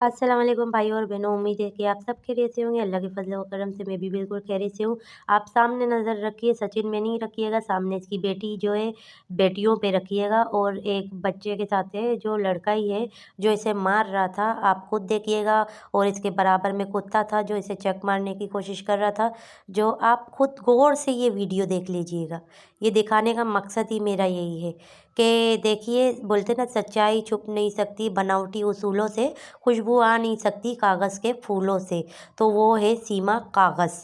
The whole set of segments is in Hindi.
अस्सलाम वालेकुम भाइयों और बहनों, उम्मीद है कि आप सब खैरियत से होंगे। अल्लाह के फज़ल व करम से मैं भी बिल्कुल खैरियत से हूँ। आप सामने नज़र रखिए, सचिन में नहीं रखिएगा, सामने इसकी बेटी जो है, बेटियों पे रखिएगा और एक बच्चे के साथ है जो लड़का ही है, जो इसे मार रहा था। आप खुद देखिएगा और इसके बराबर में कुत्ता था जो इसे चक मारने की कोशिश कर रहा था, जो आप खुद गौर से ये वीडियो देख लीजिएगा। ये दिखाने का मकसद ही मेरा यही है कि देखिए, बोलते ना सच्चाई छुप नहीं सकती, बनावटी उसूलों से खुशबू आ नहीं सकती कागज़ के फूलों से। तो वो है सीमा कागज़।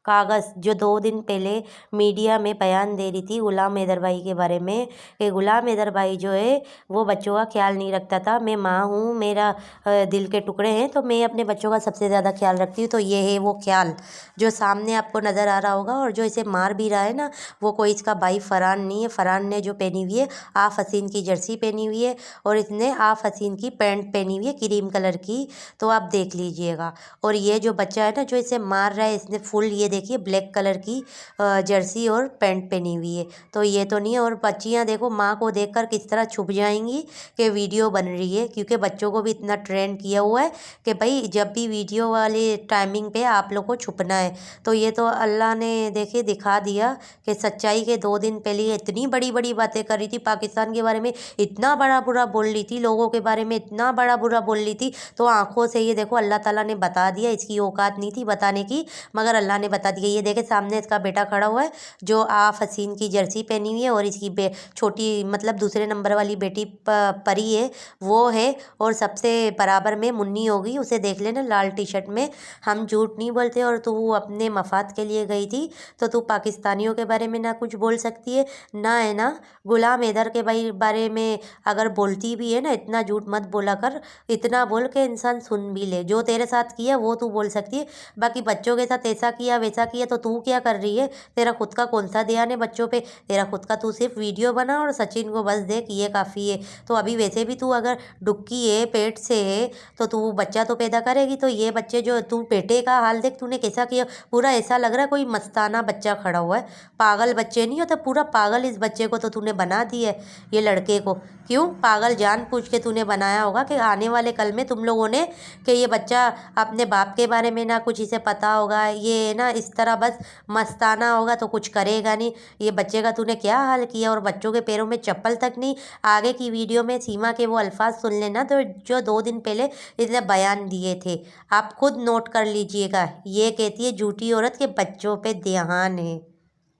कागज़ जो 2 दिन पहले मीडिया में बयान दे रही थी गुलाम हैदर भाई के बारे में कि गुलाम हैदर भाई जो है वो बच्चों का ख्याल नहीं रखता था। मैं माँ हूँ, मेरा दिल के टुकड़े हैं, तो मैं अपने बच्चों का सबसे ज़्यादा ख्याल रखती हूँ। तो ये है वो ख्याल जो सामने आपको नज़र आ रहा होगा। और जो इसे मार भी रहा है ना, वो कोई इसका भाई फरहान नहीं है। फरहान ने जो पहनी हुई है आफ हसीन की जर्सी पहनी हुई है और इसने आफ हसीन की पैंट पहनी हुई है क्रीम कलर की। तो आप देख लीजिएगा। और ये जो बच्चा है ना जो इसे मार रहा है, इसने फुल ये देखिए ब्लैक कलर की जर्सी और पैंट पहनी हुई है। तो ये तो नहीं है। और बच्चियाँ देखो माँ को देखकर किस तरह छुप जाएंगी कि वीडियो बन रही है, क्योंकि बच्चों को भी इतना ट्रेंड किया हुआ है कि भाई जब भी वीडियो वाले टाइमिंग पे आप लोग को छुपना है। तो ये तो अल्लाह ने देखिए दिखा दिया कि सच्चाई के 2 दिन पहले ये इतनी बड़ी बड़ी बातें कर रही थी पाकिस्तान के बारे में, इतना बड़ा बुरा बोल रही थी, लोगों के बारे में इतना बड़ा बुरा बोल रही थी। तो आंखों से ये देखो अल्लाह ताला ने बता दिया। इसकी औकात नहीं थी बताने की, मगर अल्लाह ने बता दिया। ये देखे सामने इसका बेटा खड़ा हुआ है जो आफ हसीन की जर्सी पहनी हुई है और इसकी छोटी मतलब दूसरे नंबर वाली बेटी परी है, वो है। और सबसे बराबर में मुन्नी होगी, उसे देख लेना लाल टी शर्ट में। हम झूठ नहीं बोलते। और तू अपने मफाद के लिए गई थी तो तू पाकिस्तानियों के बारे में ना कुछ बोल सकती है ना, है ना। गुलाम हैदर के भाई बारे में अगर बोलती भी है ना, इतना झूठ मत बोला कर। इतना बोल के इंसान सुन भी ले। जो तेरे साथ किया वो तू बोल सकती है, बाकी बच्चों के साथ ऐसा किया वैसा किया तो तू क्या कर रही है। तेरा खुद का कौन सा ध्यान है बच्चों पे। तेरा खुद का तू सिर्फ वीडियो बना और सचिन को बस देख, ये काफ़ी है। तो अभी वैसे भी तू अगर डुक्की है, पेट से है, तो तू बच्चा तो पैदा करेगी। तो ये बच्चे जो तू बेटे का हाल देख तूने कैसा किया। पूरा ऐसा लग रहा है कोई मस्ताना बच्चा खड़ा हुआ है। पागल बच्चे नहीं होता, पूरा पागल इस बच्चे को तो तूने बना दिया है, ये लड़के को। क्यों पागल जानबूझ के तूने बनाया होगा कि आने वाले कल में तुम लोगों ने कि ये बच्चा अपने बाप के बारे में ना कुछ इसे पता होगा, ये ना इस तरह बस मस्ताना होगा तो कुछ करेगा नहीं। ये बच्चे का तूने क्या हाल किया। और बच्चों के पैरों में चप्पल तक नहीं। आगे की वीडियो में सीमा के वो अल्फाज सुन लेना तो जो 2 दिन पहले इसने बयान दिए थे, आप खुद नोट कर लीजिएगा। ये कहती है झूठी औरत के बच्चों पे ध्यान है,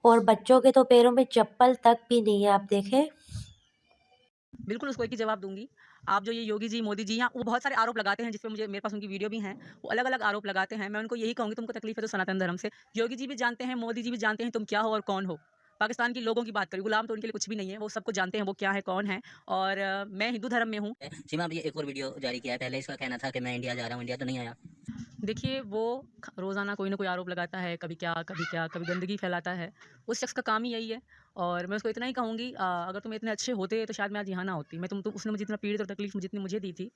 और बच्चों के तो पैरों में चप्पल तक भी नहीं है। आप देखें। बिल्कुल, उसको एक ही जवाब दूँगी। आप जो ये योगी जी, मोदी जी, यहाँ वो बहुत सारे आरोप लगाते हैं, जिसपे मुझे मेरे पास उनकी वीडियो भी हैं। वो अलग-अलग आरोप लगाते हैं। मैं उनको यही कहूँगी, तुमको तकलीफ़ है तो सनातन धर्म से। योगी जी भी जानते हैं, मोदी जी भी जानते हैं तुम क्या हो और कौन हो। पाकिस्तान के लोगों की बात करें, गुलाम तो उनके लिए कुछ भी नहीं है। वो सबको जानते हैं वो क्या है, कौन है। और मैं हिंदू धर्म में हूँ। सीमा अभी एक और वीडियो जारी किया है। पहले इसका कहना था कि मैं इंडिया जा रहा हूँ, इंडिया तो नहीं आया। देखिए, वो रोज़ाना कोई ना कोई आरोप लगाता है, कभी क्या, कभी गंदगी फैलाता है। उस शख्स का काम ही यही है। और मैं उसको इतना ही कहूँगी, अगर तुम इतने अच्छे होते तो शायद मैं आज यहाँ ना होती। मैं तुम उसने मुझे इतना पीड़ित और तकलीफ़ जितनी मुझे दी थी,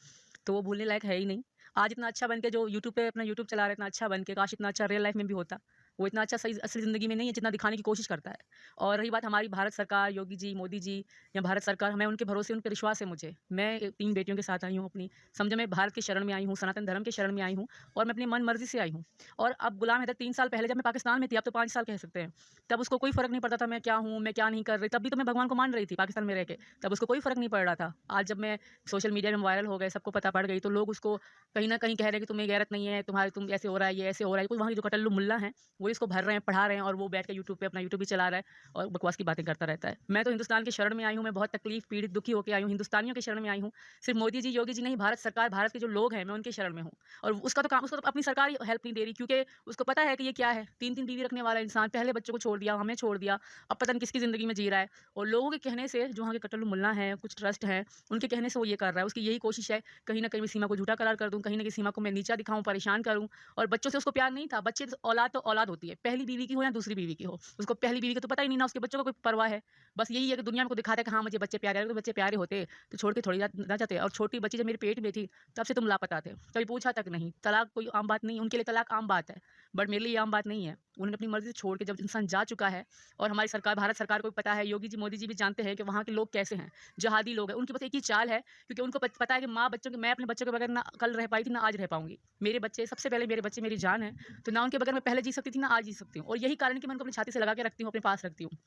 तो वो भूलने लायक है ही नहीं। आज इतना अच्छा बन के जो यूट्यूब पे अपना यूट्यूब चला रहा है, इतना अच्छा बन के, काश इतना अच्छा रियल लाइफ़ में भी होता। वो इतना अच्छा सही असली ज़िंदगी में नहीं है जितना दिखाने की कोशिश करता है। और रही बात हमारी भारत सरकार, योगी जी, मोदी जी या भारत सरकार, मैं उनके भरोसे, उन पे विश्वास है मुझे। मैं 3 बेटियों के साथ आई हूँ अपनी। समझो मैं भारत की शरण में आई हूँ, सनातन धर्म की शरण में आई हूँ। और मैं अपनी मन मर्ज़ी से आई हूँ। और अब गुलाम हैदर 3 साल पहले जब मैं पाकिस्तान में थी, अब तो 5 साल कह सकते हैं, तब उसको कोई फ़र्क नहीं पड़ता था मैं क्या हूँ, मैं क्या नहीं कर रही। तब भी तो मैं भगवान को मान रही थी पाकिस्तान में रह के, तब उसको कोई फ़र्क नहीं पड़ रहा था। आज जब मैं सोशल मीडिया में वायरल हो गए, सबको पता पड़ गई, तो लोग उसको कहीं न कहीं कह रहे हैं कि तुम्हें गैरत नहीं है, तुम ऐसे हो रहा है, ये ऐसे हो रहा है। कोई वहाँ के जो कटल्लू मुल्ला हैं, वो इसको भर रहे हैं, पढ़ा रहे हैं, और वो बैठ के यूट्यूब पे अपना यूट्यूब भी चला रहा है और बकवास की बातें करता रहता है। मैं तो हिंदुस्तान की शरण में आई हूँ, मैं बहुत तकलीफ़, पीड़ित, दुखी होके आई हूँ, हिंदुस्तानियों की शरण में आई हूँ। सिर्फ़ मोदी जी, योगी जी नहीं, भारत सरकार, भारत के जो लोग हैं, मैं उनकी शरण में हूँ। और उसको तो अपनी सरकार ही हेल्प नहीं दे रही, क्योंकि उसको पता है कि ये क्या है। 3-3 बीवी रखने वाला इंसान, पहले बच्चों को छोड़ दिया, हमें छोड़ दिया, अब पता नहीं किसकी ज़िंदगी में जी रहा है। और लोगों के कहने से, जो वहाँ के कट्टरलू मुल्ला हैं, कुछ ट्रस्ट हैं, उनके कहने से वो ये कर रहा है। उसकी यही कोशिश है, कहीं न कहीं मैं सीमा को झूठा करार कर दूँ, कहीं न कहीं सीमा को मैं नीचा दिखाऊँ, परेशान करूँ। और बच्चों से उसको प्यार नहीं था। बच्चे तो औलाद होती है, पहली बीवी की हो या दूसरी बीवी की हो। उसको पहली बीवी का तो पता ही नहीं ना, उसके बच्चों को कोई परवाह है। बस यही है कि दुनिया में को दिखाता है कि हाँ, मुझे बच्चे प्यारे हैं। अगर बच्चे प्यारे होते, तो छोड़ के थोड़ी ना जाते। और छोटी बच्ची जब मेरे पेट में थी, तब से तुम लापता थे। कभी पूछा तक नहीं। तलाक कोई आम बात नहीं, उनके लिए तलाक आम बात है, बट मेरे लिए ये आम बात नहीं है। उन्होंने अपनी मर्ज़ी से छोड़ के जब इंसान जा चुका है और हमारी सरकार, भारत सरकार को भी पता है, योगी जी, मोदी जी भी जानते हैं कि वहाँ के लोग कैसे हैं, जिहादी लोग हैं। उनकी बस एक ही चाल है, क्योंकि उनको पता है कि मैं अपने बच्चों के बगैर ना कल रह पाई थी, ना आज रह पाऊँगी। मेरे बच्चे सबसे पहले, मेरे बच्चे मेरी जान है, तो ना उनके बगैर मैं पहले जी सकती थी, ना आज जी सकती हूँ। और यही कारण है कि मैं उनको अपनी छाती से लगा के रखती हूँ, अपने पास रखती हूँ।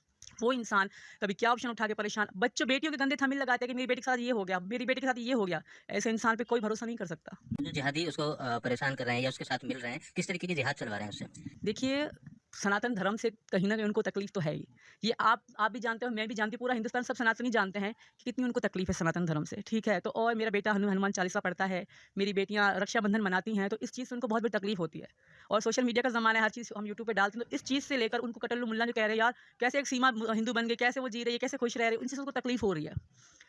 वो इंसान कभी क्या ऑप्शन उठा के परेशान, बच्चों बेटियों के गंदे थंबनेल लगाते हैं कि मेरी बेटी के साथ ये हो गया, मेरी बेटी के साथ ये हो गया। ऐसे इंसान पे कोई भरोसा नहीं कर सकता। जो जिहादी उसको परेशान कर रहे हैं या उसके साथ मिल रहे हैं, किस तरीके की जिहाद चलवा रहे हैं उससे? देखिए, सनातन धर्म से कहीं न कहीं उनको तकलीफ़ तो है ही। ये आप भी जानते हो, मैं भी जानती हूँ, पूरा हिंदुस्तान सब सनातनी जानते हैं कि कितनी उनको तकलीफ़ है सनातन धर्म से, ठीक है? तो और मेरा बेटा हनुमान चालीसा पढ़ता है, मेरी बेटियाँ रक्षाबंधन मनाती हैं, तो इस चीज़ से उनको बहुत बड़ी तकलीफ़ होती है। और सोशल मीडिया का ज़माना है, हर चीज़ हम यूट्यूब पे डालते हैं, तो इस चीज़ से लेकर उनको कटल्लू मुल्ला जो कह रहे हैं, यार कैसे एक सीमा हिंदू बन गई, कैसे वो जी रही है, कैसे खुश रह रही है, उन चीज़ों को तकलीफ़ हो रही है।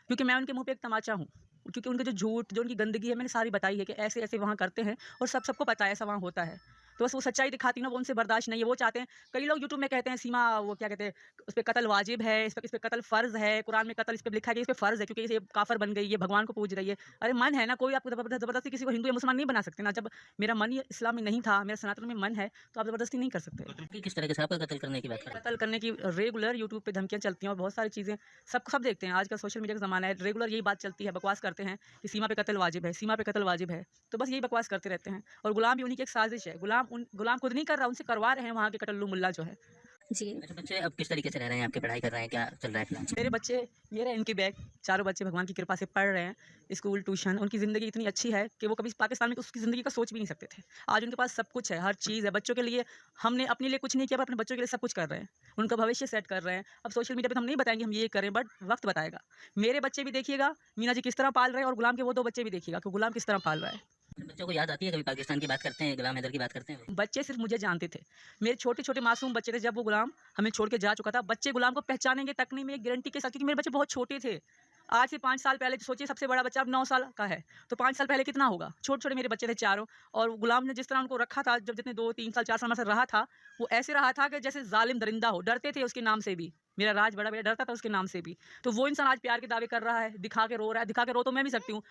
क्योंकि मैं उनके मुँह पे एक तमाचा हूँ। क्योंकि उनके जो झूठ, जो उनकी गंदगी है, मैंने सारी बताई है कि ऐसे-ऐसे वहाँ करते हैं और सबको पता है ऐसा वहाँ होता है। तो बस वो सच्चाई दिखाती है ना, वो उनसे बर्दाश्त नहीं है। वो चाहते हैं, कई लोग यूट्यूब में कहते हैं सीमा, वो क्या कहते हैं, उस पे कत्ल वाजिब है, इस पे कत्ल फ़र्ज़ है, कुरान में कत्ल इस पे लिखा है कि इस पे फ़र्ज़ है क्योंकि ये काफ़िर बन गई, ये भगवान को पूज रही है। अरे मन है ना, कोई आपको ज़बरदस्ती किसी को हिंदू या मुसलमान नहीं बना सकते ना। जब मेरा मन ही इस्लाम में नहीं था, मेरा सनातन में मन है, तो आप ज़बरदस्ती नहीं कर सकते। कि किस तरीके से आपका कत्ल करने की बात कर रहे हैं? कत्ल करने की रेगुलर यूट्यूब पे धमकियाँ चलती हैं और बहुत सारी चीज़ें सब देखते हैं। आजकल सोशल मीडिया का ज़माना है, रेगुलर यही बात चलती है, बकवास करते हैं कि सीमा पे कत्ल वाजिब है, सीमा पे कत्ल वाजिब है। तो बस यही बकवास करते रहते हैं और गुलाम भी उन्हीं की एक साज़िश है। गुलाम खुद नहीं कर रहा, उनसे करवा रहे हैं वहाँ के कटल्लू मुल्ला जो है। जी। अच्छा, बच्चे अब किस तरीके से रह रहे हैं? आपकी पढ़ाई कर रहे हैं? क्या चल रहा है फिलहाल? मेरे बच्चे, ये रहे इनके बैग, चारों बच्चे भगवान की कृपा से पढ़ रहे हैं, स्कूल, ट्यूशन। उनकी ज़िंदगी इतनी अच्छी है कि वो कभी पाकिस्तान में उसकी ज़िंदगी का सोच भी नहीं सकते थे। आज उनके पास सब कुछ है, हर चीज़ है। बच्चों के लिए हमने अपने लिए कुछ नहीं किया, पर अपने बच्चों के लिए सब कुछ कर रहे हैं। उनका भविष्य सेट कर रहे हैं। अब सोशल मीडिया पे तो हम नहीं बताएँगे हम ये करें, बट वक़्त बताएगा। मेरे बच्चे भी देखिएगा, मीना जी किस तरह पाल रहे हैं, और गुलाम के वो 2 बच्चे भी देखिएगा कि गुलाम किस तरह पाल रहा है। बच्चों को याद आती है कभी पाकिस्तान की बात करते हैं, गुलाम हैदर की बात करते हैं? बच्चे सिर्फ़ मुझे जानते थे। मेरे छोटे-छोटे मासूम बच्चे थे, जब वो गुलाम हमें छोड़ के जा चुका था, बच्चे गुलाम को पहचानेंगे तक नहीं, मैं एक गारंटी के साथ, क्योंकि मेरे बच्चे बहुत छोटे थे। आज से 5 साल पहले सोचिए, सबसे बड़ा बच्चा अब 9 साल का है, तो 5 साल पहले कितना होगा? छोटे-छोटे मेरे बच्चे थे चारों, और गुलाम ने जिस तरह उनको रखा था, जब जितने 2, 3 साल, 4 साल हमारे साथ रहा था, वो ऐसे रहा था कि जैसे ज़ालिम दरिंदा हो, डरते थे उसके नाम से भी। मेरा राज बड़ा भैया डरता था उसके नाम से भी। तो वो इंसान आज प्यार के दावे कर रहा है, दिखा के रो रहा है, दिखा के रो तो मैं भी सकती हूँ।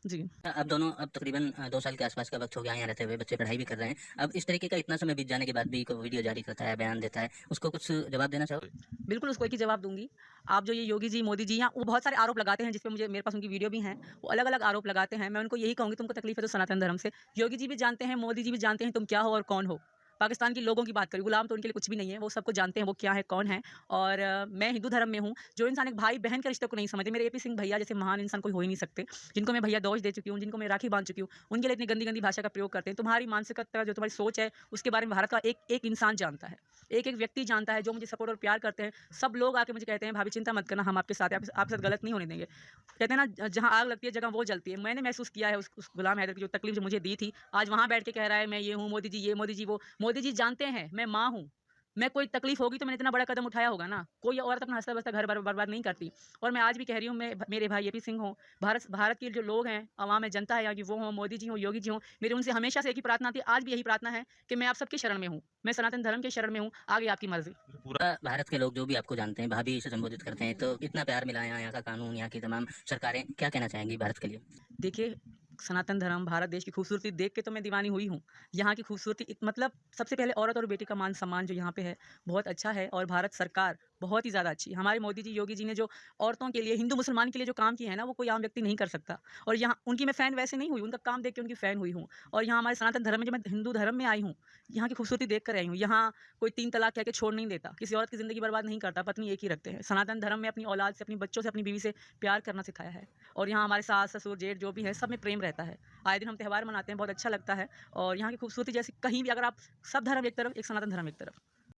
जी। अब दोनों अब तकरीबन 2 साल के आसपास का वक़्त हो गया यहाँ रहते हुए, बच्चे पढ़ाई भी कर रहे हैं। अब इस तरीके का इतना समय बीत जाने के बाद भी कोई वीडियो जारी करता है, बयान देता है, उसको कुछ जवाब देना चाहोगे? बिल्कुल, उसको एक ही जवाब दूँगी। आप जो ये योगी जी, मोदी जी, या वो बहुत सारे आरोप लगाते हैं, जिस पे मेरे पास उनकी वीडियो भी हैं। वो अलग-अलग आरोप लगाते हैं। मैं उनको यही कहूँगी, तुमको तकलीफ़ है तो सनातन धर्म से। योगी जी भी जानते हैं, मोदी जी भी जानते हैं तुम क्या हो और कौन हो। पाकिस्तान के लोगों की बात करें, गुलाम तो उनके लिए कुछ भी नहीं है। वो सबको जानते हैं वो क्या है, कौन है। और मैं हिंदू धर्म में हूँ। जो इंसान एक भाई-बहन के रिश्ते को नहीं समझते, मेरे एपी सिंह भैया जैसे महान इंसान कोई हो ही नहीं सकते, जिनको मैं भैया दोष दे चुकी हूँ, जिनको मैं राखी बाँध चुकी हूँ, उनके लिए इतनी गंदी-गंदी भाषा का प्रयोग करते हैं। तुम्हारी मानसिकता, जो तुम्हारी सोच है, उसके बारे में भारत का एक-एक इंसान जानता है। एक-एक व्यक्ति जानता है, जो मुझे सपोर्ट और प्यार करते हैं। सब लोग आके मुझे कहते हैं, "भाभी चिंता मत करना, हम आपके साथ हैं, आपके साथ गलत नहीं होने देंगे।" कहते हैं ना, जहाँ आग लगती है, जगह वो जलती है। मैंने महसूस किया है उस गुलाम हैदर की जो तकलीफ़ जो मुझे दी थी, आज वहाँ बैठ के कह रहा है, "मैं ये हूँ, मोदी जी ये, मोदी जी वो।" मोदी जी जानते हैं, मैं माँ हूँ। मैं, कोई तकलीफ़ होगी तो मैंने इतना बड़ा कदम उठाया होगा ना। कोई औरत अपना हँसता-बसता घर बर्बाद नहीं करती। और मैं आज भी कह रही हूँ, मेरे भाई एपी सिंह हों, भारत के जो लोग हैं, अवाम है, जनता है यहाँ की, वो हों, मोदी जी हों, योगी जी हों, मेरी उनसे हमेशा से एक ही प्रार्थना थी, आज भी यही प्रार्थना है कि मैं आप सबके शरण में हूँ। मैं सनातन धर्म के शरण में हूँ, आगे आपकी मर्ज़ी। पूरा भारत के लोग जो भी आपको जानते हैं, भाभी से संबोधित करते हैं, तो इतना प्यार मिला है यहाँ का कानून, यहाँ की तमाम सरकारें, क्या कहना चाहेंगी भारत के लिए? देखिए, सनातन धर्म, भारत देश की खूबसूरती देख के तो मैं दीवानी हुई हूँ। यहाँ की खूबसूरती मतलब सबसे पहले औरत और बेटी का मान-सम्मान जो यहाँ पे है, बहुत अच्छा है, और भारत सरकार बहुत ही ज़्यादा अच्छी है। हमारे मोदी जी, योगी जी ने जो औरतों के लिए, हिंदू-मुसलमान के लिए जो काम किए हैं ना, वो कोई आम व्यक्ति नहीं कर सकता। और यहाँ उनकी मैं फ़ैन वैसे नहीं हुई, उनका काम देख के उनकी फ़ैन हुई हूँ। और यहाँ हमारे सनातन धर्म में, जब मैं हिंदू धर्म में आई हूँ, यहाँ की खूबसूरती देख कर आई हूँ। यहाँ कोई 3 तलाक कह के छोड़ नहीं देता, किसी औरत की ज़िंदगी बर्बाद नहीं करता, पत्नी एक ही रखते हैं। सनातन धर्म में अपनी औलाद से, अपने बच्चों से, अपनी बीवी से प्यार करना सिखाया है। और यहाँ हमारे सास, ससुर, जेठ जो भी है, सब में प्रेम रहता है। आए दिन हम त्योहार मनाते हैं, बहुत अच्छा लगता है। और यहाँ की खूबसूरती जैसे कहीं भी, अगर आप, सब धर्म एक तरफ, एक सनातन धर्म एक तरफ।